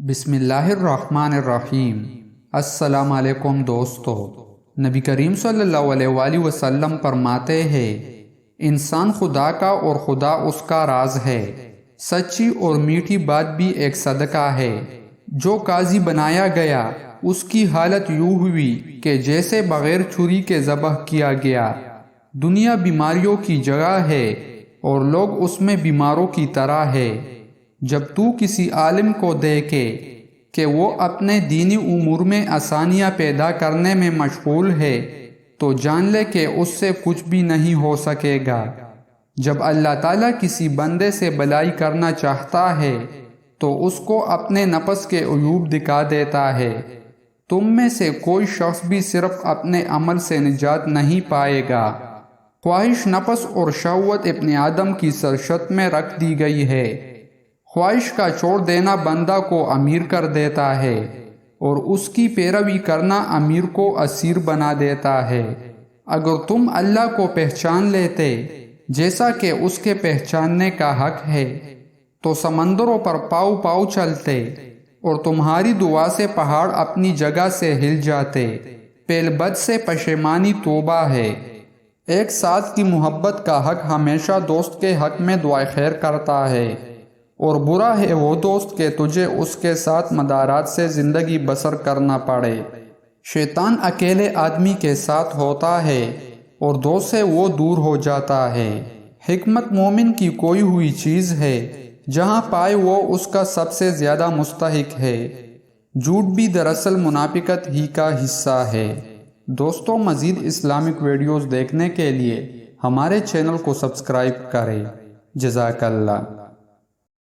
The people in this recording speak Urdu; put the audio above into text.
بسم اللہ الرحمن الرحیم۔ السلام علیکم دوستو، نبی کریم صلی اللہ علیہ وآلہ وسلم فرماتے ہیں انسان خدا کا اور خدا اس کا راز ہے۔ سچی اور میٹھی بات بھی ایک صدقہ ہے۔ جو قاضی بنایا گیا اس کی حالت یوں ہوئی کہ جیسے بغیر چھری کے ذبح کیا گیا۔ دنیا بیماریوں کی جگہ ہے اور لوگ اس میں بیماروں کی طرح ہے۔ جب تو کسی عالم کو دیکھے کہ وہ اپنے دینی امور میں آسانیاں پیدا کرنے میں مشغول ہے تو جان لے کہ اس سے کچھ بھی نہیں ہو سکے گا۔ جب اللہ تعالیٰ کسی بندے سے بلائی کرنا چاہتا ہے تو اس کو اپنے نفس کے عیوب دکھا دیتا ہے۔ تم میں سے کوئی شخص بھی صرف اپنے عمل سے نجات نہیں پائے گا۔ خواہش، نفس اور شہوت ابن آدم کی سرشت میں رکھ دی گئی ہے۔ خواہش کا چھوڑ دینا بندہ کو امیر کر دیتا ہے اور اس کی پیروی کرنا امیر کو اسیر بنا دیتا ہے۔ اگر تم اللہ کو پہچان لیتے جیسا کہ اس کے پہچاننے کا حق ہے تو سمندروں پر پاؤ پاؤ چلتے اور تمہاری دعا سے پہاڑ اپنی جگہ سے ہل جاتے۔ پیل بد سے پشیمانی توبہ ہے۔ ایک ساتھ کی محبت کا حق ہمیشہ دوست کے حق میں دعائے خیر کرتا ہے، اور برا ہے وہ دوست کہ تجھے اس کے ساتھ مدارات سے زندگی بسر کرنا پڑے۔ شیطان اکیلے آدمی کے ساتھ ہوتا ہے اور دوست سے وہ دور ہو جاتا ہے۔ حکمت مومن کی کوئی ہوئی چیز ہے، جہاں پائے وہ اس کا سب سے زیادہ مستحق ہے۔ جھوٹ بھی دراصل منافقت ہی کا حصہ ہے۔ دوستو، مزید اسلامک ویڈیوز دیکھنے کے لیے ہمارے چینل کو سبسکرائب کریں۔ جزاک اللہ۔